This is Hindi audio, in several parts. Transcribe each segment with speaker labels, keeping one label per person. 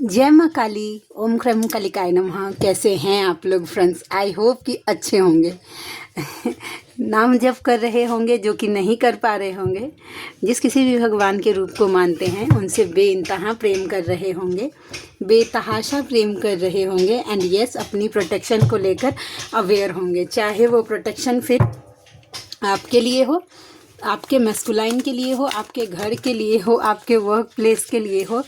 Speaker 1: जय माँ काली। ओम क्रम कालिकाय नमः। कैसे हैं आप लोग फ्रेंड्स? आई होप कि अच्छे होंगे। नाम जप कर रहे होंगे, जो कि नहीं कर पा रहे होंगे। जिस किसी भी भगवान के रूप को मानते हैं उनसे बेइंतहा प्रेम कर रहे होंगे, बेतहाशा प्रेम कर रहे होंगे एंड यस अपनी प्रोटेक्शन को लेकर अवेयर होंगे। चाहे वो प्रोटेक्शन फिर आपके लिए हो, आपके मैस्कुलाइन के लिए हो, आपके घर के लिए हो, आपके वर्क प्लेस के लिए हो।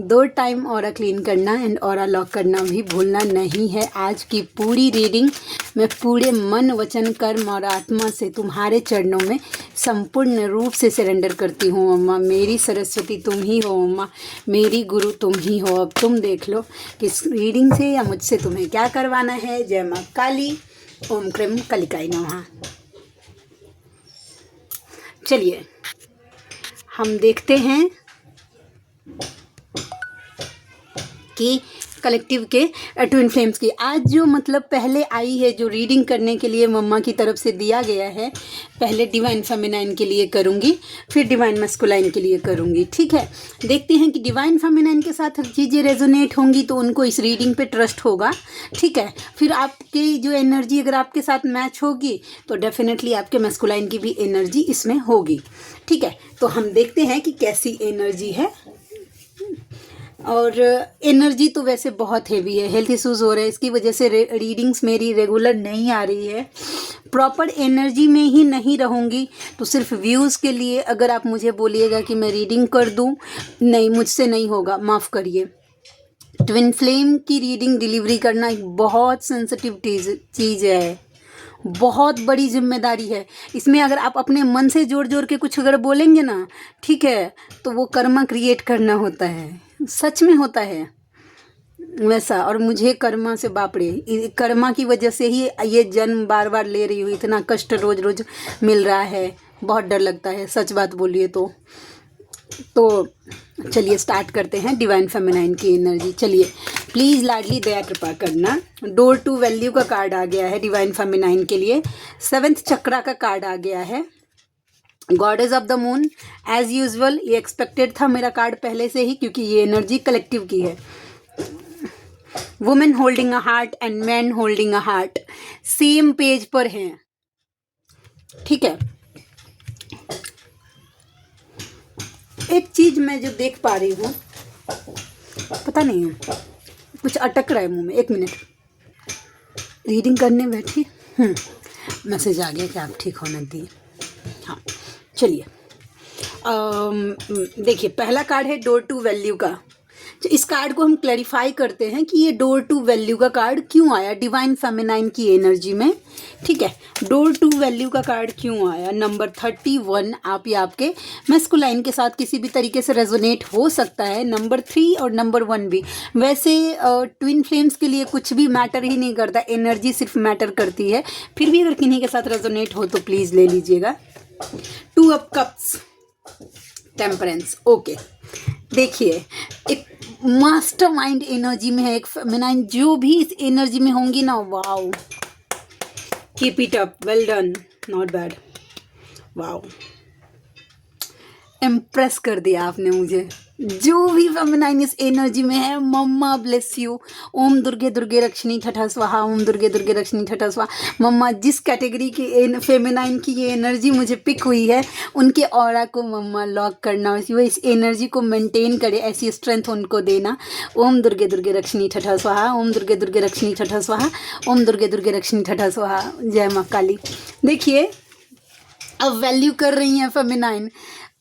Speaker 1: 2 टाइम ऑरा क्लीन करना एंड ऑरा लॉक करना भी भूलना नहीं है। आज की पूरी रीडिंग मैं पूरे मन वचन कर्म और आत्मा से तुम्हारे चरणों में संपूर्ण रूप से सरेंडर करती हूँ। अम्मा मेरी सरस्वती तुम ही हो, अम्मा मेरी गुरु तुम ही हो। अब तुम देख लो कि इस रीडिंग से या मुझसे तुम्हें क्या करवाना है। जय माँ काली। ओम क्रम कलिकाय नमः। चलिए हम देखते हैं कि कलेक्टिव के ट्विन फ्लेम्स की आज जो मतलब पहले आई है, जो रीडिंग करने के लिए मम्मा की तरफ से दिया गया है। पहले डिवाइन फेमिनाइन के लिए करूँगी, फिर डिवाइन मस्कुलाइन के लिए करूँगी। ठीक है, देखते हैं कि डिवाइन फेमिनाइन के साथ चीज़ें रेजोनेट होंगी तो उनको इस रीडिंग पे ट्रस्ट होगा। ठीक है, फिर आपकी जो एनर्जी अगर आपके साथ मैच होगी तो डेफिनेटली आपके मस्कुलाइन की भी एनर्जी इसमें होगी। ठीक है, तो हम देखते हैं कि कैसी एनर्जी है। और एनर्जी तो वैसे बहुत हेवी है, हेल्थ इश्यूज़ हो रहे हैं, इसकी वजह से रीडिंग्स मेरी रेगुलर नहीं आ रही है। प्रॉपर एनर्जी में ही नहीं रहूँगी तो सिर्फ व्यूज़ के लिए अगर आप मुझे बोलिएगा कि मैं रीडिंग कर दूँ, नहीं, मुझसे नहीं होगा, माफ़ करिए। ट्विन फ्लेम की रीडिंग डिलीवरी करना एक बहुत सेंसिटिव चीज़ है, बहुत बड़ी जिम्मेदारी है। इसमें अगर आप अपने मन से जोड़ जोड़ के कुछ अगर बोलेंगे ना, ठीक है, तो वो कर्मा क्रिएट करना होता है, सच में होता है वैसा। और मुझे कर्मा से बापरे, कर्मा की वजह से ही ये जन्म बार बार ले रही हूँ, इतना कष्ट रोज रोज मिल रहा है, बहुत डर लगता है, सच बात बोलिए तो चलिए स्टार्ट करते हैं डिवाइन फेमिनाइन की एनर्जी। चलिए प्लीज़ लाडली दया कृपा करना। डोर टू वैल्यू का कार्ड आ गया है डिवाइन फेमिनाइन के लिए। 7th चक्रा का कार्ड आ गया है। Goddess of the moon as usual, ये एक्सपेक्टेड था मेरा कार्ड पहले से ही, क्योंकि ये एनर्जी कलेक्टिव की है। Women holding a heart and man holding a heart same page पर हैं। ठीक है, एक चीज मैं जो देख पा रही हूँ, पता नहीं है कुछ अटक रहा है मुंह में। 1 मिनट, रीडिंग करने बैठी, मैसेज आ गया कि आप ठीक होना दिए। हाँ चलिए, देखिए पहला कार्ड है डोर टू वैल्यू का। तो इस कार्ड को हम क्लैरिफाई करते हैं कि ये डोर टू वैल्यू का कार्ड क्यों आया डिवाइन फेमिनाइन की एनर्जी में। ठीक है, डोर टू वैल्यू का कार्ड क्यों आया। नंबर 31 आप या आपके मैस्कुलाइन के साथ किसी भी तरीके से रेजोनेट हो सकता है। नंबर 3 और नंबर 1 भी। वैसे ट्विन फ्लेम्स के लिए कुछ भी मैटर ही नहीं करता, एनर्जी सिर्फ मैटर करती है। फिर भी अगर किन्हीं के साथ रेजोनेट हो तो प्लीज़ ले लीजिएगा। 2 ऑफ कप्स, टेम्परेंस। ओके, देखिए एक मास्टरमाइंड एनर्जी में है एक फेमिनाइन, जो भी इस एनर्जी में होंगी ना, wow, keep it up, well done, not bad, wow, impress कर दिया आपने मुझे। जो भी फेमिनाइन इस एनर्जी में है, मम्मा ब्लेस यू। ओम दुर्गे दुर्गे रक्षिणी ठठा स्वाहा, ओम दुर्गे दुर्गे रक्षिणी ठठा स्वाहा। मम्मा जिस कैटेगरी की फेमिनाइन की ये एनर्जी मुझे पिक हुई है, उनके ऑरा को मम्मा लॉक करना, वो इस एनर्जी को मेंटेन करे, ऐसी स्ट्रेंथ उनको देना। ओम दुर्गे दुर्गे रक्षिणी ठठा स्वाहा, ओम दुर्गे दुर्गे रक्षिणी ठठा स्वाहा, ओम दुर्गे दुर्गे रक्षिणी ठठा स्वाहा। जय माँ काली। देखिए अब वैल्यू कर रही हैं फेमिनाइन,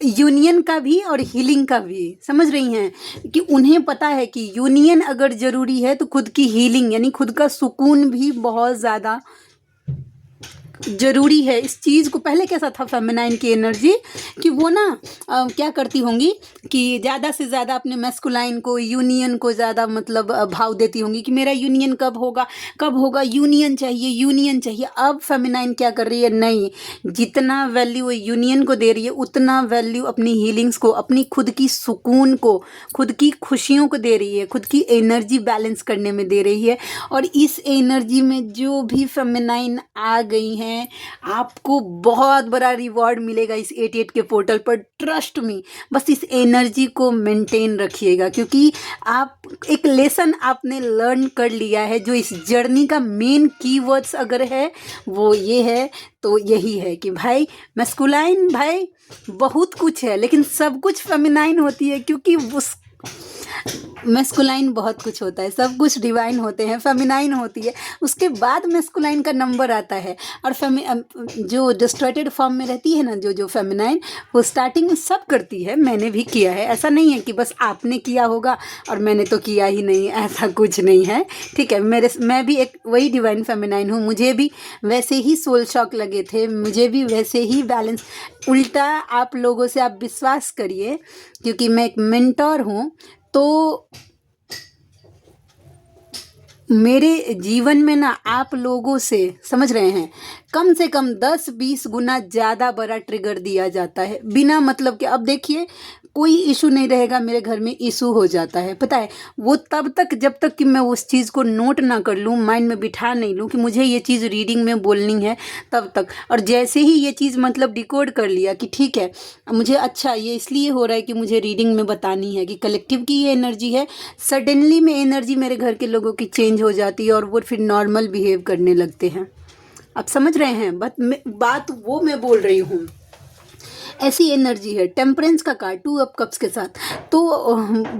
Speaker 1: यूनियन का भी और हीलिंग का भी। समझ रही हैं कि उन्हें पता है कि यूनियन अगर ज़रूरी है तो खुद की हीलिंग यानी खुद का सुकून भी बहुत ज़्यादा ज़रूरी है। इस चीज़ को पहले कैसा था फेमिनाइन की एनर्जी कि वो ना क्या करती होंगी कि ज़्यादा से ज़्यादा अपने मैस्कुलाइन को, यूनियन को ज़्यादा मतलब भाव देती होंगी कि मेरा यूनियन कब होगा, कब होगा, यूनियन चाहिए, यूनियन चाहिए। अब फेमिनाइन क्या कर रही है, नहीं, जितना वैल्यू यूनियन को दे रही है उतना वैल्यू अपनी हीलिंग्स को, अपनी खुद की सुकून को, खुद की खुशियों को दे रही है, खुद की एनर्जी बैलेंस करने में दे रही है। और इस एनर्जी में जो भी फेमिनाइन आ गई हैं हैं, आपको बहुत बड़ा रिवॉर्ड मिलेगा इस 88 के पोर्टल पर, ट्रस्ट मी। बस इस एनर्जी को मेंटेन रखिएगा, क्योंकि आप एक लेसन आपने लर्न कर लिया है। जो इस जर्नी का मेन कीवर्ड्स अगर है वो ये है, तो यही है कि भाई मैस्कुलाइन भाई बहुत कुछ है, लेकिन सब कुछ फेमिनाइन होती है, क्योंकि उस मैस्कुलाइन बहुत कुछ होता है, सब कुछ डिवाइन होते हैं, फेमिनाइन होती है, उसके बाद मैस्कुलाइन का नंबर आता है। और जो डिस्टॉर्टेड फॉर्म में रहती है ना, जो फेमिनाइन, वो स्टार्टिंग में सब करती है। मैंने भी किया है, ऐसा नहीं है कि बस आपने किया होगा और मैंने तो किया ही नहीं, ऐसा कुछ नहीं है, ठीक है। मैं भी एक वही डिवाइन फेमिनाइन हूँ, मुझे भी वैसे ही सोल शॉक लगे थे, मुझे भी वैसे ही बैलेंस। उल्टा आप लोगों से आप विश्वास करिए, क्योंकि मैं एक मेंटोर हूँ, तो मेरे जीवन में ना आप लोगों से, समझ रहे हैं, कम से कम 10-20 गुना ज़्यादा बड़ा ट्रिगर दिया जाता है बिना मतलब के। अब देखिए, कोई इशू नहीं रहेगा मेरे घर में, इशू हो जाता है, पता है वो तब तक जब तक कि मैं उस चीज़ को नोट ना कर लूँ, माइंड में बिठा नहीं लूँ कि मुझे ये चीज़ रीडिंग में बोलनी है, तब तक। और जैसे ही ये चीज़ मतलब डिकोड कर लिया कि ठीक है मुझे, अच्छा ये इसलिए हो रहा है कि मुझे रीडिंग में बतानी है कि कलेक्टिव की ये एनर्जी है, सडनली में एनर्जी मेरे घर के लोगों की चेंज हो जाती है और वो फिर नॉर्मल बिहेव करने लगते हैं। आप समझ रहे हैं बात वो मैं बोल रही हूँ, ऐसी एनर्जी है। टेम्परेंस का कार्ड 2 ऑफ कप्स के साथ तो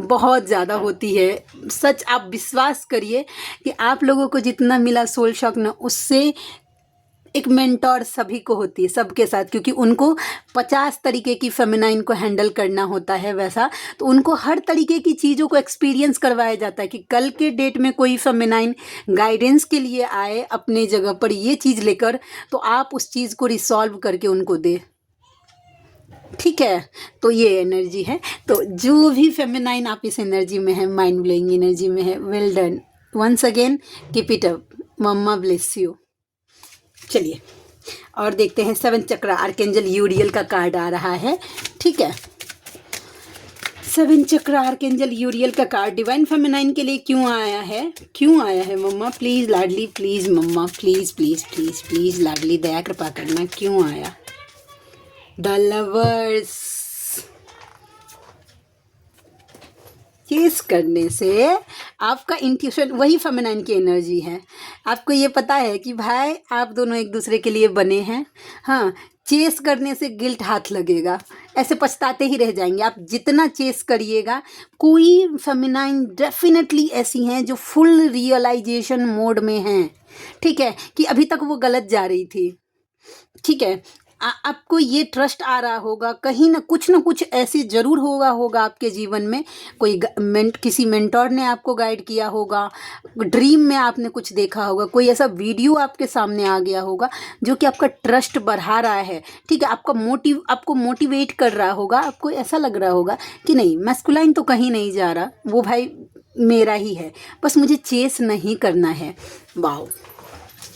Speaker 1: बहुत ज़्यादा होती है। सच आप विश्वास करिए कि आप लोगों को जितना मिला सोल शॉक ना, उससे एक मेंटोर सभी को होती है, सबके साथ, क्योंकि उनको 50 तरीके की फेमिनाइन को हैंडल करना होता है वैसा, तो उनको हर तरीके की चीज़ों को एक्सपीरियंस करवाया जाता है कि कल के डेट में कोई फेमिनाइन गाइडेंस के लिए आए अपने जगह पर ये चीज़ लेकर, तो आप उस चीज़ को रिसॉल्व करके उनको दे, ठीक है। तो ये एनर्जी है। तो जो भी फेमिनाइन आप इस एनर्जी में है, माइंड ब्लोइंग एनर्जी में है, well done once again, keep it up, mamma bless you. चलिए और देखते हैं 7 चक्रा आर्केंजल यूरियल का कार्ड आ रहा है, ठीक है। 7 चक्रा आर्केंजल यूरियल का कार्ड डिवाइन फेमिनाइन के लिए क्यों आया है मम्मा? प्लीज़ लाडली, प्लीज़ मम्मा, प्लीज़ प्लीज़ प्लीज़ प्लीज़ लाडली, दया कृपा करना, क्यों आया? The lovers. चेस करने से आपका इंट्यूशन, वही फेमिनाइन की एनर्जी है। आपको ये पता है कि भाई आप दोनों एक दूसरे के लिए बने हैं। हाँ, चेस करने से गिल्ट हाथ लगेगा, ऐसे पछताते ही रह जाएंगे। आप जितना चेस करिएगा, कोई फेमिनाइन डेफिनेटली ऐसी हैं जो फुल रियलाइजेशन मोड में हैं, ठीक है, कि अभी तक वो गलत जा रही थी, ठीक है। आपको ये ट्रस्ट आ रहा होगा, कहीं ना कुछ ऐसे ज़रूर होगा आपके जीवन में, कोई किसी मेंटोर ने आपको गाइड किया होगा, ड्रीम में आपने कुछ देखा होगा, कोई ऐसा वीडियो आपके सामने आ गया होगा जो कि आपका ट्रस्ट बढ़ा रहा है, ठीक है, आपको मोटिवेट कर रहा होगा। आपको ऐसा लग रहा होगा कि नहीं, मैस्कुलाइन तो कहीं नहीं जा रहा, वो भाई मेरा ही है, बस मुझे चेस नहीं करना है। Wow,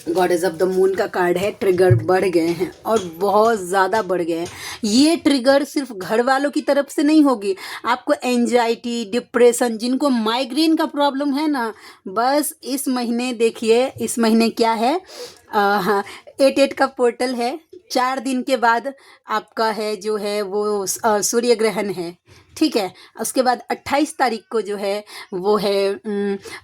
Speaker 1: goddess of the moon का कार्ड है। ट्रिगर बढ़ गए हैं और बहुत ज़्यादा बढ़ गए हैं। ये ट्रिगर सिर्फ घर वालों की तरफ से नहीं होगी, आपको एंजाइटी, डिप्रेशन, जिनको माइग्रेन का प्रॉब्लम है ना, बस इस महीने देखिए, इस महीने क्या है, हाँ 88 का पोर्टल है। 4 दिन के बाद आपका है जो है वो सूर्य ग्रहण है, ठीक है। उसके बाद 28 तारीख को जो है वो है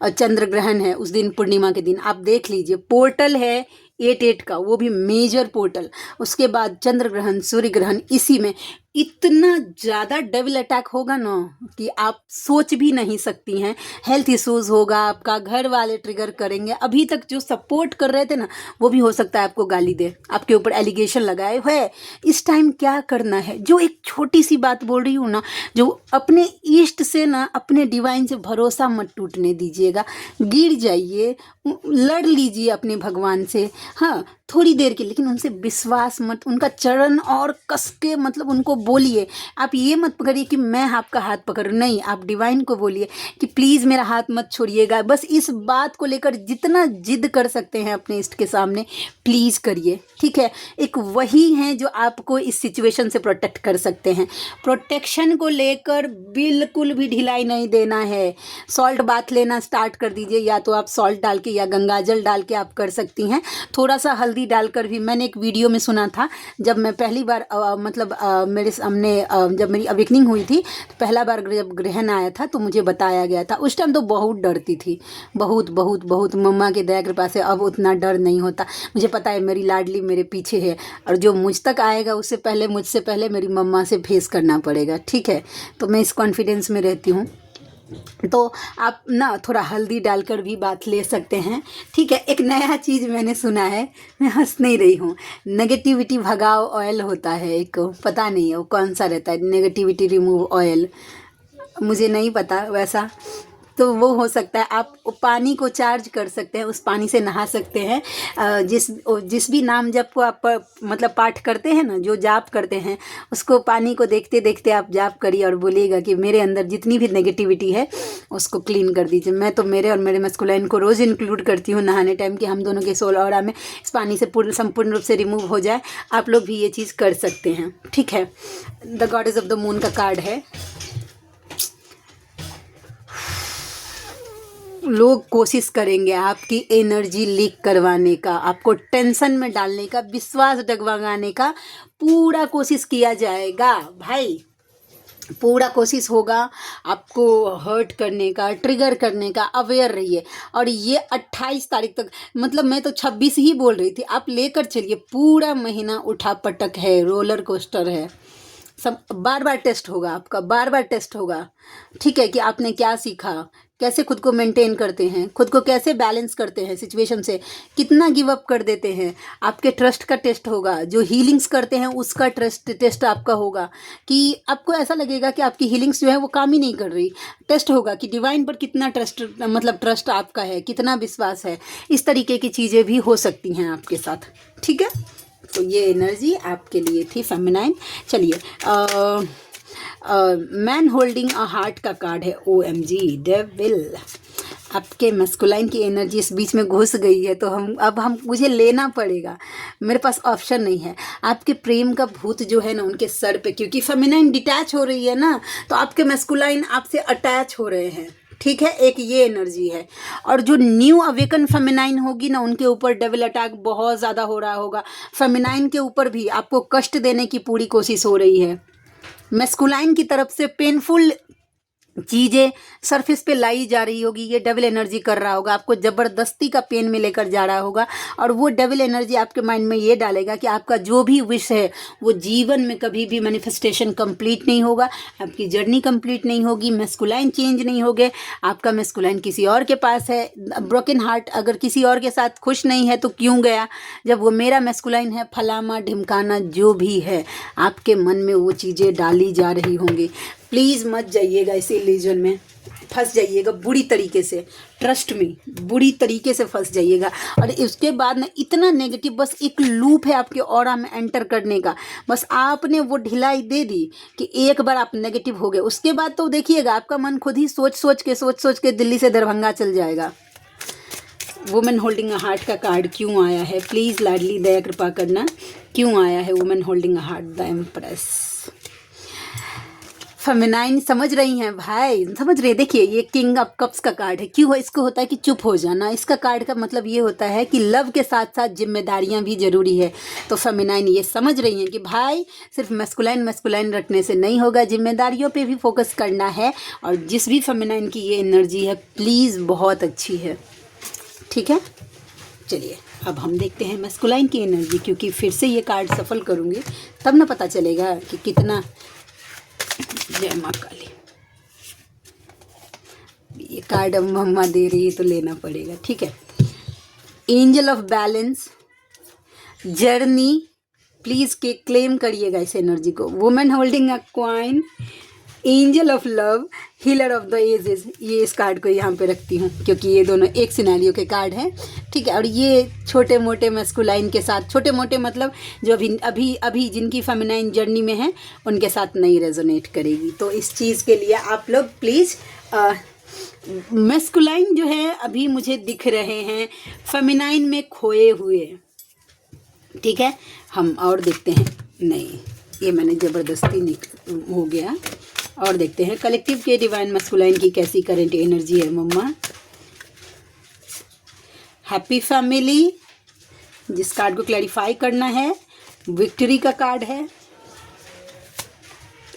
Speaker 1: चंद्र ग्रहण है, उस दिन पूर्णिमा के दिन आप देख लीजिए। पोर्टल है 88 का, वो भी मेजर पोर्टल। उसके बाद चंद्र ग्रहण, सूर्य ग्रहण, इसी में इतना ज़्यादा डबल अटैक होगा ना कि आप सोच भी नहीं सकती हैं। हेल्थ इश्यूज़ होगा, आपका घर वाले ट्रिगर करेंगे। अभी तक जो सपोर्ट कर रहे थे ना, वो भी हो सकता है आपको गाली दे, आपके ऊपर एलिगेशन लगाए हुए। इस टाइम क्या करना है, जो एक छोटी सी बात बोल रही हूँ ना, जो अपने ईष्ट से ना, अपने डिवाइन से भरोसा मत टूटने दीजिएगा। गिर जाइए, लड़ लीजिए अपने भगवान से, हाँ थोड़ी देर के, लेकिन उनसे विश्वास मत, उनका चरण और कस के मतलब उनको बोलिए। आप ये मत पकड़िए कि मैं आपका हाथ पकड़ूँ, नहीं, आप डिवाइन को बोलिए कि प्लीज़ मेरा हाथ मत छोड़िएगा। बस इस बात को लेकर जितना जिद कर सकते हैं अपने इष्ट के सामने प्लीज़ करिए, ठीक है। एक वही हैं जो आपको इस सिचुएशन से प्रोटेक्ट कर सकते हैं। प्रोटेक्शन को लेकर बिल्कुल भी ढिलाई नहीं देना है। सॉल्ट बाथ लेना स्टार्ट कर दीजिए, या तो आप सॉल्ट डाल के या गंगाजल डाल के आप कर सकती हैं। थोड़ा सा हल्दी डालकर भी, मैंने एक वीडियो में सुना था जब मैं पहली बार मेरे सामने जब मेरी अवेकनिंग हुई थी, तो पहला बार जब ग्रहण आया था तो मुझे बताया गया था। उस टाइम तो बहुत डरती थी, बहुत बहुत बहुत। मम्मा के दया कृपा से अब उतना डर नहीं होता। मुझे पता है मेरी लाडली मेरे पीछे है, और जो मुझ तक आएगा उससे पहले, मुझसे पहले मेरी मम्मा से फेस करना पड़ेगा, ठीक है। तो मैं इस कॉन्फिडेंस में रहती हूँ। तो आप ना थोड़ा हल्दी डालकर भी बात ले सकते हैं, ठीक है। एक नया चीज़ मैंने सुना है, मैं हंस नहीं रही हूँ, नेगेटिविटी भगाओ ऑयल होता है एक, पता नहीं है वो कौन सा रहता है, नेगेटिविटी रिमूव ऑयल, मुझे नहीं पता वैसा। तो वो हो सकता है। आप पानी को चार्ज कर सकते हैं, उस पानी से नहा सकते हैं। जिस भी नाम जप को आप मतलब पाठ करते हैं ना, जो जाप करते हैं, उसको पानी को देखते देखते आप जाप करिए और बोलिएगा कि मेरे अंदर जितनी भी नेगेटिविटी है उसको क्लीन कर दीजिए। मैं तो मेरे और मेरे मस्कुलाइन को रोज़ इंक्लूड करती हूँ नहाने टाइम कि हम दोनों के सोल ऑरा में इस पानी से संपूर्ण रूप से रिमूव हो जाए। आप लोग भी ये चीज़ कर सकते हैं, ठीक है। The goddess of the moon का कार्ड है। लोग कोशिश करेंगे आपकी एनर्जी लीक करवाने का, आपको टेंशन में डालने का, विश्वास डगमगाने का पूरा कोशिश किया जाएगा भाई, पूरा कोशिश होगा आपको हर्ट करने का, ट्रिगर करने का। अवेयर रहिए। और ये 28 तारीख तक, मतलब मैं तो 26 ही बोल रही थी, आप लेकर चलिए। पूरा महीना उठा पटक है, रोलर कोस्टर है, सब बार बार टेस्ट होगा आपका, बार बार टेस्ट होगा, ठीक है। कि आपने क्या सीखा, कैसे खुद को मेंटेन करते हैं, खुद को कैसे बैलेंस करते हैं सिचुएशन से, कितना गिव अप कर देते हैं। आपके ट्रस्ट का टेस्ट होगा, जो हीलिंग्स करते हैं उसका टेस्ट आपका होगा, कि आपको ऐसा लगेगा कि आपकी हीलिंग्स जो है वो काम ही नहीं कर रही। टेस्ट होगा कि डिवाइन पर कितना ट्रस्ट आपका है, कितना विश्वास है। इस तरीके की चीज़ें भी हो सकती हैं आपके साथ, ठीक है। तो ये एनर्जी आपके लिए थी फेमिनाइन। चलिए, मैन होल्डिंग अ हार्ट का कार्ड है। OMG डेविल, आपके मस्कुलाइन की एनर्जी इस बीच में घुस गई है, तो हम मुझे लेना पड़ेगा, मेरे पास ऑप्शन नहीं है। आपके प्रेम का भूत जो है ना उनके सर पे, क्योंकि फेमिनाइन डिटैच हो रही है ना, तो आपके मस्कुलाइन आपसे अटैच हो रहे हैं, ठीक है। एक ये एनर्जी है। और जो न्यू अवेकन फेमिनाइन होगी ना, उनके ऊपर डेविल अटैक बहुत ज़्यादा हो रहा होगा। फेमिनाइन के ऊपर भी आपको कष्ट देने की पूरी कोशिश हो रही है। मैस्कुलाइन की तरफ से पेनफुल चीज़ें सरफेस पे लाई जा रही होगी, ये डेविल एनर्जी कर रहा होगा, आपको ज़बरदस्ती का पेन में लेकर जा रहा होगा। और वो डेविल एनर्जी आपके माइंड में ये डालेगा कि आपका जो भी विश है वो जीवन में कभी भी मैनिफेस्टेशन कंप्लीट नहीं होगा, आपकी जर्नी कंप्लीट नहीं होगी, मैस्कुलाइन चेंज नहीं होगे, आपका मैस्कुलाइन किसी और के पास है। ब्रोकन हार्ट अगर किसी और के साथ खुश नहीं है तो क्यों गया, जब वो मेरा मैस्कुलाइन है, फलाना ढिमकाना जो भी है, आपके मन में वो चीज़ें डाली जा रही होंगी। प्लीज़ मत जाइएगा इस इल्यूजन में, फंस जाइएगा बुरी तरीके से, ट्रस्ट में बुरी तरीके से फंस जाइएगा। और उसके बाद ना इतना नेगेटिव, बस एक लूप है आपके ऑरा में एंटर करने का, बस आपने वो ढिलाई दे दी कि एक बार आप नेगेटिव हो गए, उसके बाद तो देखिएगा आपका मन खुद ही सोच सोच के दिल्ली से दरभंगा चल जाएगा। वुमेन होल्डिंग अ हार्ट का कार्ड क्यों आया है, प्लीज़ लाडली दया कृपा करना, क्यों आया है women holding a heart, the empress. Feminine समझ रही हैं भाई, समझ रहे। देखिए ये किंग ऑफ कप्स का कार्ड है। क्यों इसको होता है कि चुप हो जाना, इसका कार्ड का मतलब ये होता है कि लव के साथ साथ जिम्मेदारियां भी ज़रूरी है। तो फेमिनाइन ये समझ रही हैं कि भाई सिर्फ मैस्कुलाइन रखने से नहीं होगा, जिम्मेदारियों पे भी फोकस करना है। और जिस भी फेमिनाइन की ये एनर्जी है प्लीज़ बहुत अच्छी है, ठीक है। चलिए अब हम देखते हैं मैस्कुलाइन की एनर्जी, क्योंकि फिर से ये कार्ड सफल करूँगी तब ना पता चलेगा कि कितना। जय माँ काली, ये कार्ड अब मम्मा दे रही है तो लेना पड़ेगा, ठीक है। Angel of balance, journey, please के क्लेम करिएगा इस एनर्जी को। Women holding a coin, angel of love, healer of the ages, ये इस कार्ड को यहाँ पे रखती हूँ क्योंकि ये दोनों एक सिनेरियो के कार्ड हैं, ठीक है। और ये छोटे मोटे मैस्कुलाइन के साथ, छोटे मोटे मतलब जो अभी अभी अभी जिनकी फेमिनाइन जर्नी में है उनके साथ नहीं रेजोनेट करेगी। तो इस चीज़ के लिए आप लोग प्लीज़, मैस्कुलाइन जो है अभी मुझे दिख रहे हैं फेमिनाइन में खोए हुए, ठीक है। हम और देखते हैं, नहीं ये मैंने ज़बरदस्ती हो गया। और देखते हैं कलेक्टिव के डिवाइन मैस्कुलाइन की कैसी करंट एनर्जी है मम्मा। हैप्पी फैमिली, जिस कार्ड को क्लैरिफाई करना है, विक्ट्री का कार्ड है।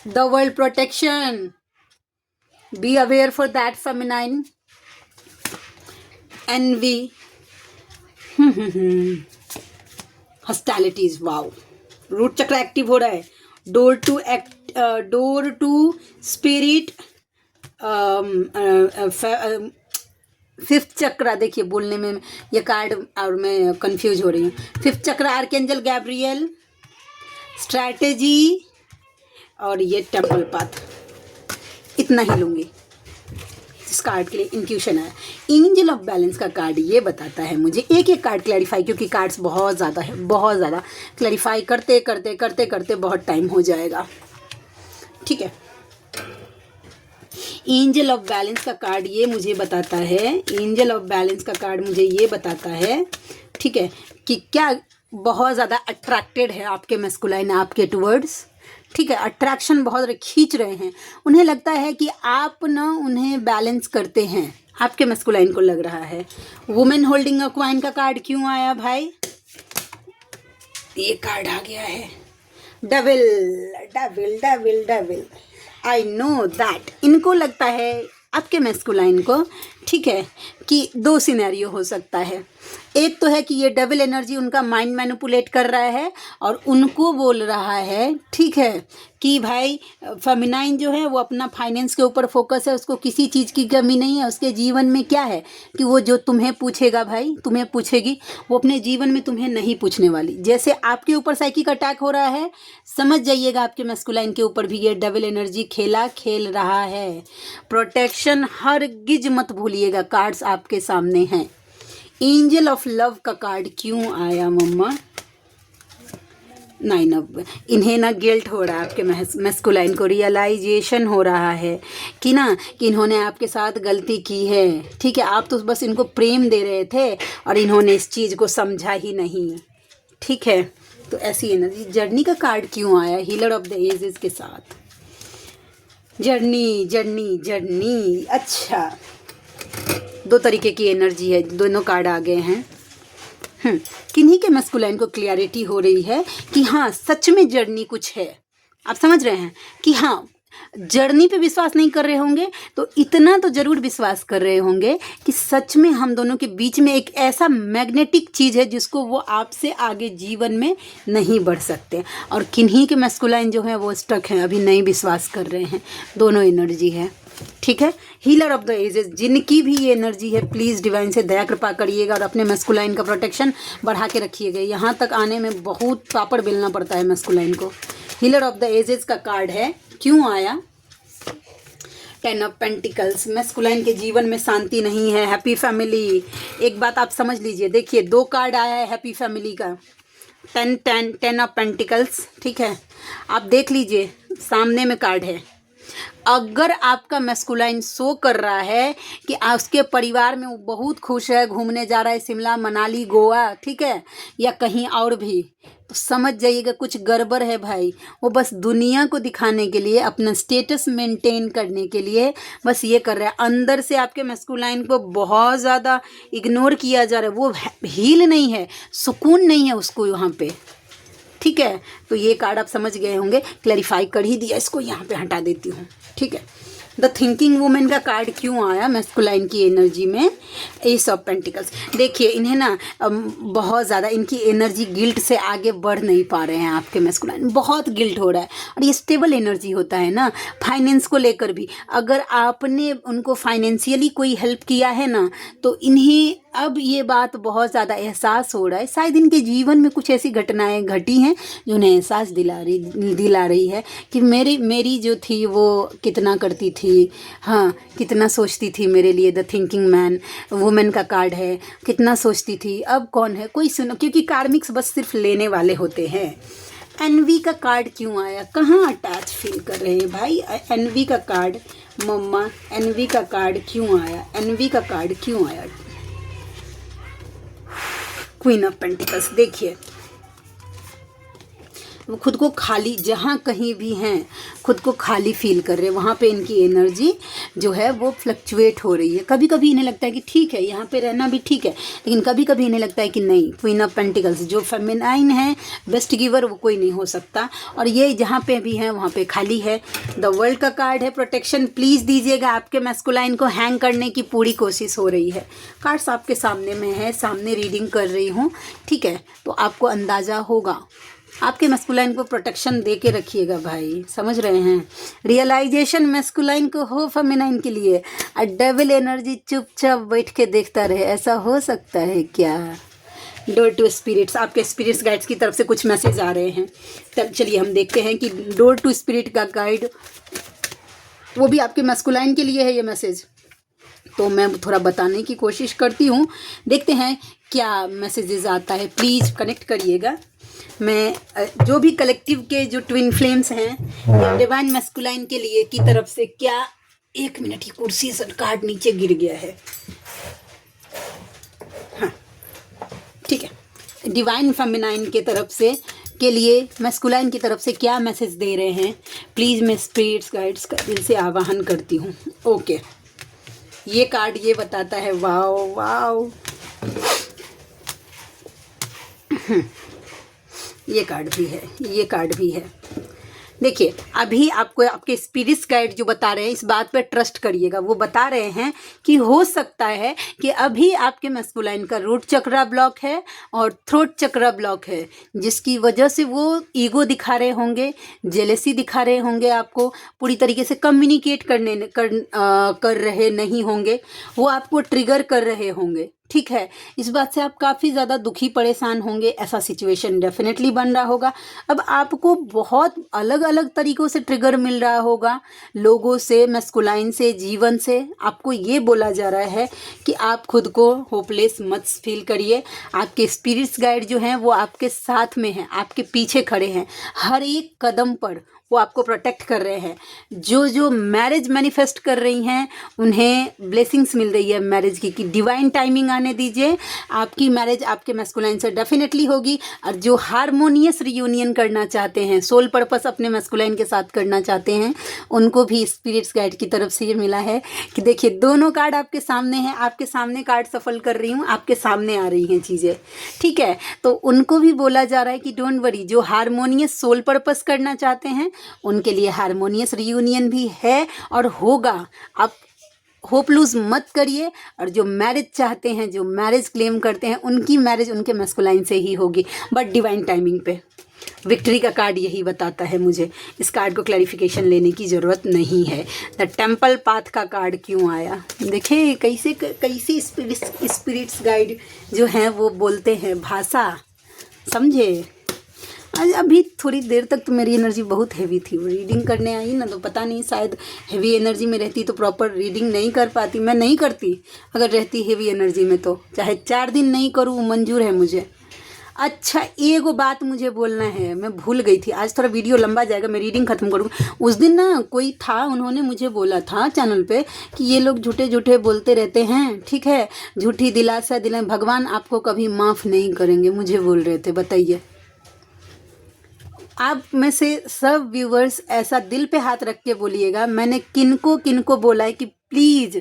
Speaker 1: The world protection, be aware for that feminine. Envy, hostilities, wow, root चक्र एक्टिव हो रहा है। डोर टू स्पिरिट, फिफ्थ चक्र, देखिए बोलने में ये कार्ड और मैं कंफ्यूज हो रही हूँ। फिफ्थ चक्र आर्कएंजल गैब्रियल, स्ट्रैटेजी, और ये टेम्पल पाथ। इतना ही लूँगी इस कार्ड के लिए। इंट्यूशन है। एंजल ऑफ बैलेंस का कार्ड ये बताता है मुझे, एक एक कार्ड क्लैरिफाई, क्योंकि कार्ड्स बहुत ज़्यादा है, बहुत ज़्यादा क्लैरिफाई करते करते करते करते बहुत टाइम हो जाएगा, ठीक है। एंजल ऑफ बैलेंस का कार्ड ये मुझे बताता है, एंजल ऑफ बैलेंस का कार्ड मुझे ये बताता है, ठीक है, कि क्या बहुत ज़्यादा अट्रैक्टेड है आपके मैस्कुलाइन आपके टुवर्ड्स, ठीक है। अट्रैक्शन बहुत खींच रहे हैं, उन्हें लगता है कि आप ना उन्हें बैलेंस करते हैं, आपके मैस्कुलाइन को लग रहा है। वुमेन होल्डिंग अ क्वाइन का कार्ड क्यों आया भाई? ये कार्ड आ गया है, devil devil devil devil. I know that इनको लगता है आपके मैस्कुलाइन को, ठीक है, कि दो सिनेरियो हो सकता है। एक तो है कि ये डेविल एनर्जी उनका माइंड मैनिपुलेट कर रहा है और उनको बोल रहा है, ठीक है, कि भाई फेमिनाइन जो है वो अपना फाइनेंस के ऊपर फोकस है, उसको किसी चीज़ की कमी नहीं है। उसके जीवन में क्या है कि वो जो तुम्हें पूछेगा भाई, तुम्हें पूछेगी, वो अपने जीवन में तुम्हें नहीं पूछने वाली। जैसे आपके ऊपर साइकिक अटैक हो रहा है, समझ जाइएगा आपके मैस्कुलाइन के ऊपर भी ये डेविल एनर्जी खेल रहा है। प्रोटेक्शन हरगिज मत भूलिएगा, कार्ड्स आपके सामने हैं। एंजल ऑफ लव का कार्ड क्यों आया मम्मा? नाइन ऑफ, इन्हें ना गिल्ट हो रहा है, आपके मैस्कुलाइन को रियलाइजेशन हो रहा है कि ना कि इन्होंने आपके साथ गलती की है, ठीक है। आप तो बस इनको प्रेम दे रहे थे और इन्होंने इस चीज़ को समझा ही नहीं, ठीक है। तो ऐसी एनर्जी। जर्नी का कार्ड क्यों आया हीलर ऑफ द एजेस के साथ? जर्नी जर्नी जर्नी, अच्छा, दो तरीके की एनर्जी है, दोनों कार्ड आ गए हैं। किन्हीं के मैस्कुलाइन को क्लियरिटी हो रही है कि हाँ सच में जर्नी कुछ है, आप समझ रहे हैं कि हाँ जर्नी पे विश्वास नहीं कर रहे होंगे तो इतना तो जरूर विश्वास कर रहे होंगे कि सच में हम दोनों के बीच में एक ऐसा मैग्नेटिक चीज़ है जिसको वो आपसे आगे जीवन में नहीं बढ़ सकते। और किन्हीं के मैस्कुलाइन जो है वो स्टक हैं, अभी नहीं विश्वास कर रहे हैं। दोनों एनर्जी है, ठीक है। हीलर ऑफ द एजेस, जिनकी भी ये एनर्जी है, प्लीज़ डिवाइन से दया कृपा करिएगा और अपने मैस्कुलाइन का प्रोटेक्शन बढ़ा के रखिएगा। यहाँ तक आने में बहुत पापड़ बेलना पड़ता है मैस्कुलाइन को। हीलर ऑफ द एजेस का कार्ड है, क्यों आया? 10 ऑफ पेंटिकल्स। मैस्कुलाइन के जीवन में शांति नहीं है। हैप्पी फैमिली, एक बात आप समझ लीजिए, देखिए दो कार्ड आया है हैप्पी फैमिली का, 10 ऑफ पेंटिकल्स, ठीक है। आप देख लीजिए सामने में कार्ड है। अगर आपका मैस्कुलाइन शो कर रहा है कि उसके परिवार में वो बहुत खुश है, घूमने जा रहा है शिमला मनाली गोवा, ठीक है, या कहीं और भी, तो समझ जाइएगा कुछ गड़बड़ है भाई। वो बस दुनिया को दिखाने के लिए, अपना स्टेटस मेंटेन करने के लिए बस ये कर रहा है। अंदर से आपके मैस्कुलाइन को बहुत ज़्यादा इग्नोर किया जा रहा है, वो हील नहीं है, सुकून नहीं है उसको यहाँ पे, ठीक है। तो ये कार्ड आप समझ गए होंगे, क्लैरिफाई कर ही दिया, इसको यहाँ पे हटा देती हूँ, ठीक है। द थिंकिंग वुमेन का कार्ड क्यों आया मैस्कुलाइन की एनर्जी में? S of pentacles. देखिए इन्हें ना बहुत ज़्यादा इनकी एनर्जी गिल्ट से आगे बढ़ नहीं पा रहे हैं, आपके मैस्कुलाइन बहुत गिल्ट हो रहा है। और ये स्टेबल एनर्जी होता है ना, फाइनेंस को लेकर भी, अगर आपने उनको फाइनेंशियली कोई हेल्प किया है ना तो इन्हें अब ये बात बहुत ज़्यादा एहसास हो रहा है, शायद इनके जीवन में कुछ ऐसी घटनाएं घटी हैं जो उन्हें एहसास दिला रही है कि मेरी जो थी वो कितना करती थी, हाँ कितना सोचती थी मेरे लिए। द थिंकिंग मैन, वुमेन का कार्ड है, कितना सोचती थी। अब कौन है, कोई सुनो, क्योंकि कार्मिक्स बस सिर्फ लेने वाले होते हैं। एनवी का कार्ड क्यों आया, कहाँ अटैच फील कर रहे हैं भाई। एनवी का कार्ड मम्मा, एनवी का कार्ड क्यों आया, एनवी का कार्ड क्यों आया। क्वीन ऑफ पेंटिकल्स, देखिए वो खुद को खाली, जहाँ कहीं भी हैं खुद को खाली फील कर रहे हैं, वहाँ पे इनकी एनर्जी जो है वो फ्लक्चुएट हो रही है। कभी कभी इन्हें लगता है कि ठीक है यहाँ पे रहना भी ठीक है, लेकिन कभी कभी इन्हें लगता है कि नहीं, क्वीन ऑफ पेंटिकल्स जो फेमिनाइन है, बेस्ट गिवर, वो कोई नहीं हो सकता। और ये जहाँ पे भी हैं वहाँ पे खाली है। द वर्ल्ड का कार्ड है, प्रोटेक्शन प्लीज़ दीजिएगा। आपके मैस्कुलाइन को हैंग करने की पूरी कोशिश हो रही है। कार्ड्स आपके सामने में है, सामने रीडिंग कर रही हूँ, ठीक है, तो आपको अंदाज़ा होगा। आपके मैस्कुलाइन को प्रोटेक्शन दे के रखिएगा भाई, समझ रहे हैं। रियलाइजेशन मैस्कुलाइन को हो फेमिनाइन के लिए। डेविल एनर्जी चुपचाप बैठ के देखता रहे, ऐसा हो सकता है क्या। डोर टू स्पिरिट्स, आपके स्पिरिट्स गाइड्स की तरफ से कुछ मैसेज आ रहे हैं। तब चलिए हम देखते हैं कि डोर टू स्पिरिट का गाइड वो भी आपके मैस्कुलाइन के लिए है ये मैसेज। तो मैं थोड़ा बताने की कोशिश करती हूँ, देखते हैं क्या मैसेजेस आता है। प्लीज़ कनेक्ट करिएगा। मैं जो भी कलेक्टिव के जो ट्विन फ्लेम्स हैं डिवाइन मैस्कुलाइन के लिए की तरफ से क्या, एक मिनट, की कुर्सी से कार्ड नीचे गिर गया है, हाँ ठीक है। डिवाइन फेमिनाइन के तरफ से के लिए मैस्कुलाइन की तरफ से क्या मैसेज दे रहे हैं, प्लीज़ मैं स्पिरिट्स गाइड्स का दिल से आवाहन करती हूँ। ओके, ये कार्ड ये बताता है, वाओ वाओ, ये कार्ड भी है, ये कार्ड भी है। देखिए अभी आपको आपके स्पिरिट्स गाइड जो बता रहे हैं, इस बात पर ट्रस्ट करिएगा। वो बता रहे हैं कि हो सकता है कि अभी आपके मैस्कुलाइन का रूट चक्रा ब्लॉक है और थ्रोट चक्रा ब्लॉक है, जिसकी वजह से वो ईगो दिखा रहे होंगे, जेलेसी दिखा रहे होंगे, आपको पूरी तरीके से कम्युनिकेट कर रहे नहीं होंगे, वो आपको ट्रिगर कर रहे होंगे, ठीक है। इस बात से आप काफ़ी ज़्यादा दुखी परेशान होंगे, ऐसा सिचुएशन डेफिनेटली बन रहा होगा। अब आपको बहुत अलग अलग तरीक़ों से ट्रिगर मिल रहा होगा, लोगों से, मैस्कुलाइन से, जीवन से। आपको ये बोला जा रहा है कि आप खुद को होपलेस मत फील करिए। आपके स्पिरिट्स गाइड जो हैं वो आपके साथ में हैं, आपके पीछे खड़े हैं, हर एक कदम पर वो आपको प्रोटेक्ट कर रहे हैं। जो मैरिज मैनिफेस्ट कर रही हैं उन्हें ब्लेसिंग्स मिल रही है मैरिज की, कि डिवाइन टाइमिंग आने दीजिए, आपकी मैरिज आपके मैस्कुलाइन से डेफिनेटली होगी। और जो हारमोनियस रियूनियन करना चाहते हैं, सोल पर्पस अपने मैस्कुलाइन के साथ करना चाहते हैं, उनको भी स्पिरिट्स गाइड की तरफ से ये मिला है कि देखिए दोनों कार्ड आपके सामने हैं, आपके सामने कार्ड सफल कर रही हूँ, आपके सामने आ रही हैं चीज़ें, ठीक है। तो उनको भी बोला जा रहा है कि डोंट वरी, जो हारमोनियस सोल पर्पस करना चाहते हैं उनके लिए हारमोनियस रियूनियन भी है और होगा। आप होप लूज मत करिए। और जो मैरिज चाहते हैं, जो मैरिज क्लेम करते हैं, उनकी मैरिज उनके मैस्कुलाइन से ही होगी, बट डिवाइन टाइमिंग पे। विक्ट्री का कार्ड यही बताता है मुझे, इस कार्ड को क्लैरिफिकेशन लेने की ज़रूरत नहीं है। द टेम्पल पाथ का कार्ड क्यों आया, देखिए कैसे स्पिरिट्स गाइड जो हैं वो बोलते हैं भाषा, समझे। आज अभी थोड़ी देर तक तो मेरी एनर्जी बहुत हैवी थी, रीडिंग करने आई ना, तो पता नहीं शायद हैवी एनर्जी में रहती तो प्रॉपर रीडिंग नहीं कर पाती। मैं नहीं करती अगर रहती हैवी एनर्जी में, तो चाहे 4 दिन नहीं करूँ मंजूर है मुझे। अच्छा, एगो बात मुझे बोलना है, मैं भूल गई थी। आज थोड़ा वीडियो लंबा जाएगा, मैं रीडिंग ख़त्म करूँगी। उस दिन ना कोई था, उन्होंने मुझे बोला था चैनल पे कि ये लोग झूठे झूठे बोलते रहते हैं, ठीक है, झूठी दिलासा दिलाएं, भगवान आपको कभी माफ़ नहीं करेंगे, मुझे बोल रहे थे। बताइए, आप में से सब व्यूवर्स ऐसा दिल पे हाथ रख के बोलिएगा, मैंने किनको बोला है कि प्लीज़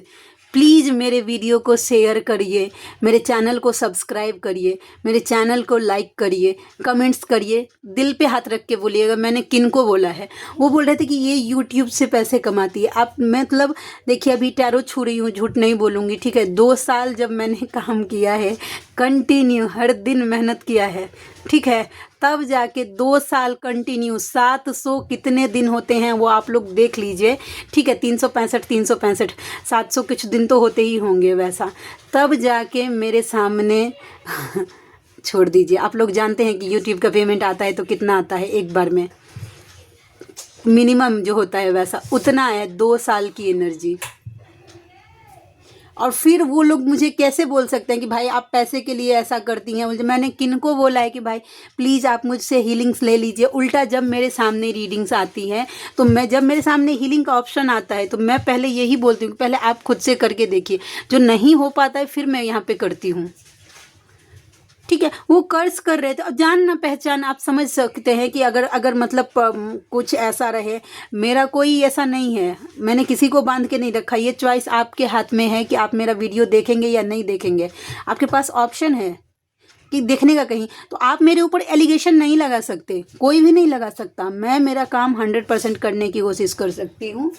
Speaker 1: प्लीज़ मेरे वीडियो को शेयर करिए, मेरे चैनल को सब्सक्राइब करिए, मेरे चैनल को लाइक करिए, कमेंट्स करिए। दिल पे हाथ रख के बोलिएगा मैंने किनको बोला है। वो बोल रहे थे कि ये यूट्यूब से पैसे कमाती है। आप, मतलब देखिए अभी टैरो छू रही हूँ, झूठ नहीं बोलूँगी, ठीक है। 2 साल जब मैंने काम किया है, कंटिन्यू हर दिन मेहनत किया है, ठीक है, तब जाके 2 साल कंटिन्यू 700 कितने दिन होते हैं वो आप लोग देख लीजिए, ठीक है, 365 700 कुछ दिन तो होते ही होंगे वैसा, तब जाके मेरे सामने छोड़ दीजिए, आप लोग जानते हैं कि यूट्यूब का पेमेंट आता है तो कितना आता है एक बार में, मिनिमम जो होता है वैसा उतना है 2 साल की एनर्जी। और फिर वो लोग मुझे कैसे बोल सकते हैं कि भाई आप पैसे के लिए ऐसा करती हैं। मुझे मैंने किनको बोला है कि भाई प्लीज़ आप मुझसे हीलिंग्स ले लीजिए। उल्टा जब मेरे सामने रीडिंग्स आती हैं तो जब मेरे सामने हीलिंग का ऑप्शन आता है तो मैं पहले यही बोलती हूँ कि पहले आप खुद से करके देखिए, जो नहीं हो पाता है फिर मैं यहाँ पे करती हूँ, ठीक है। वो कर्ज कर रहे थे और जान ना पहचान आप समझ सकते हैं कि अगर मतलब कुछ ऐसा रहे, मेरा कोई ऐसा नहीं है, मैंने किसी को बांध के नहीं रखा, ये चॉइस आपके हाथ में है कि आप मेरा वीडियो देखेंगे या नहीं देखेंगे। आपके पास ऑप्शन है कि देखने का कहीं, तो आप मेरे ऊपर एलिगेशन नहीं लगा सकते, कोई भी नहीं लगा सकता। मैं मेरा काम 100% करने की कोशिश कर सकती हूँ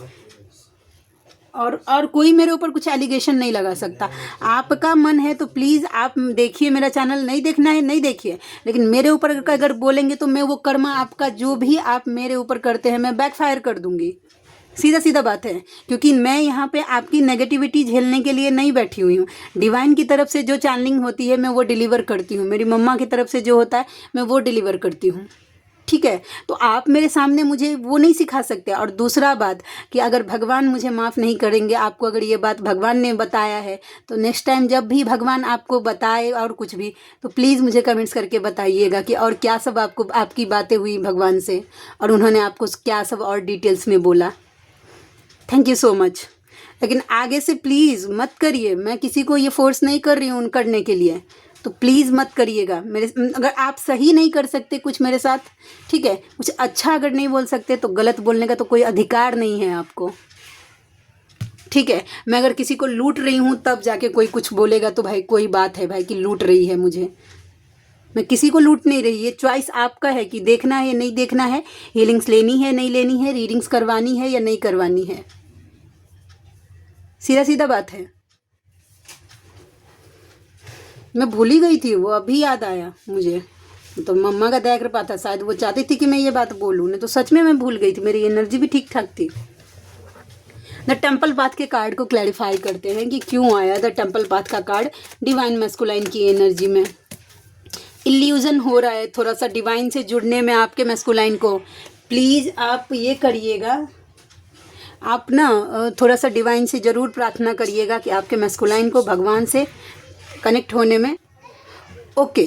Speaker 1: और कोई मेरे ऊपर कुछ एलिगेशन नहीं लगा सकता। आपका मन है तो प्लीज़ आप देखिए मेरा चैनल, नहीं देखना है नहीं देखिए, लेकिन मेरे ऊपर अगर बोलेंगे तो मैं वो कर्मा आपका जो भी आप मेरे ऊपर करते हैं मैं बैकफायर कर दूंगी। सीधा सीधा बात है, क्योंकि मैं यहाँ पे आपकी नेगेटिविटी झेलने के लिए नहीं बैठी हुई हूँ। डिवाइन की तरफ से जो चैनलिंग होती है मैं वो डिलीवर करती हूँ, मेरी मम्मा की तरफ से जो होता है मैं वो डिलीवर करती हूँ, ठीक है। तो आप मेरे सामने मुझे वो नहीं सिखा सकते। और दूसरा बात कि अगर भगवान मुझे माफ़ नहीं करेंगे, आपको अगर ये बात भगवान ने बताया है तो नेक्स्ट टाइम जब भी भगवान आपको बताए और कुछ भी, तो प्लीज़ मुझे कमेंट्स करके बताइएगा कि और क्या सब आपको आपकी बातें हुई भगवान से और उन्होंने आपको क्या सब और डिटेल्स में बोला। Thank you so much. लेकिन आगे से प्लीज़ मत करिए, मैं किसी को ये फोर्स नहीं कर रही हूँ करने के लिए, तो प्लीज़ मत करिएगा मेरे। अगर आप सही नहीं कर सकते कुछ मेरे साथ, ठीक है, कुछ अच्छा अगर नहीं बोल सकते तो गलत बोलने का तो कोई अधिकार नहीं है आपको, ठीक है। मैं अगर किसी को लूट रही हूँ तब जाके कोई कुछ बोलेगा तो भाई कोई बात है भाई कि लूट रही है मुझे, मैं किसी को लूट नहीं रही। ये चॉइस आपका है कि देखना है या नहीं देखना है, हीलिंग्स लेनी है नहीं लेनी है, रीडिंग्स करवानी है या नहीं करवानी है, सीधा सीधा बात है। मैं भूल ही गई थी, वो अभी याद आया मुझे, तो मम्मा का दया कृपा था, शायद वो चाहती थी कि मैं ये बात बोलूँ, नहीं तो सच में मैं भूल गई थी, मेरी एनर्जी भी ठीक ठाक थी। द टेम्पल पाथ के कार्ड को क्लैरिफाई करते हैं कि क्यों आया द टेम्पल पाथ का कार्ड डिवाइन मैस्कुलाइन की एनर्जी में। इल्यूजन हो रहा है थोड़ा सा डिवाइन से जुड़ने में आपके मैस्कुलाइन को, प्लीज़ आप ये करिएगा, आप ना थोड़ा सा डिवाइन से ज़रूर प्रार्थना करिएगा कि आपके मैस्कुलाइन को भगवान से कनेक्ट होने में। ओके,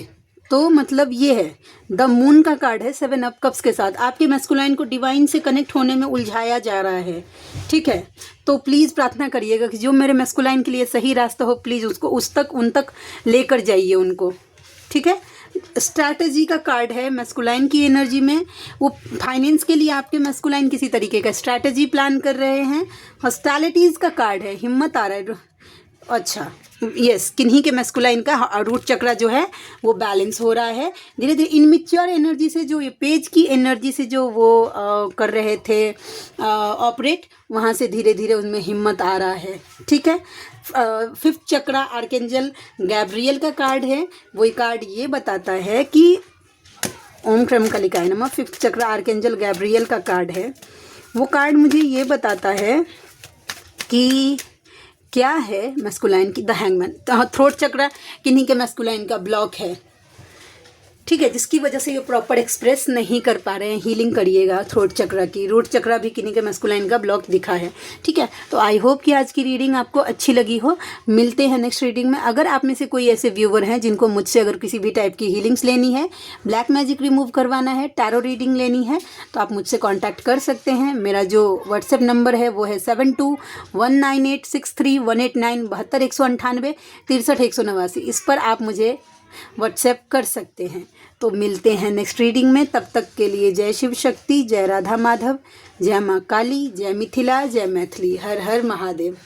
Speaker 1: तो मतलब ये है द मून का कार्ड है 7 ऑफ कप्स के साथ, आपके मैस्कुलाइन को डिवाइन से कनेक्ट होने में उलझाया जा रहा है, ठीक है। तो प्लीज़ प्रार्थना करिएगा कि जो मेरे मैस्कुलाइन के लिए सही रास्ता हो, प्लीज़ उसको उन तक लेकर जाइए उनको, ठीक है। स्ट्रैटेजी का कार्ड है मैस्कुलाइन की एनर्जी में, वो फाइनेंस के लिए आपके मैस्कुलाइन किसी तरीके का स्ट्रैटेजी प्लान कर रहे हैं। हॉस्टैलिटीज़ का कार्ड है, हिम्मत आ रहा है, अच्छा यस, किन्हीं के मैस्कुलाइन का रूट चक्रा जो है वो बैलेंस हो रहा है धीरे धीरे। इनमिच्योर एनर्जी से जो ये पेज की एनर्जी से जो वो कर रहे थे ऑपरेट, वहाँ से धीरे धीरे उनमें हिम्मत आ रहा है, ठीक है। 5th चक्रा आर्कएंजल गैब्रियल का कार्ड है, वही कार्ड ये बताता है कि ओम क्रम कलिकाय नमः। 5th चक्रा आर्कएंजल गैब्रियल का कार्ड है, वो कार्ड मुझे ये बताता है कि क्या है मैस्कुलाइन की द हैंगमैन। थ्रोट चक्रा किन्हीं के मैस्कुलाइन का ब्लॉक है, ठीक है, जिसकी वजह से ये प्रॉपर एक्सप्रेस नहीं कर पा रहे हैं। हीलिंग करिएगा थ्रोट चक्रा की, रूट चक्रा भी किन्हीं के मैस्कुलाइन का ब्लॉक दिखा है, ठीक है। तो आई होप कि आज की रीडिंग आपको अच्छी लगी हो। मिलते हैं नेक्स्ट रीडिंग में। अगर आप में से कोई ऐसे व्यूवर हैं जिनको मुझसे अगर किसी भी टाइप की हीलिंग्स लेनी है, ब्लैक मैजिक रिमूव करवाना है, टैरो रीडिंग लेनी है, तो आप मुझसे कॉन्टैक्ट कर सकते हैं। मेरा जो व्हाट्सएप नंबर है वो है 7219863189 72 198 63 189। इस पर आप मुझे व्हाट्सएप कर सकते हैं। तो मिलते हैं नेक्स्ट रीडिंग में, तब तक के लिए जय शिव शक्ति, जय राधा माधव, जय माँ काली, जय मिथिला, जय मैथिली, हर हर महादेव।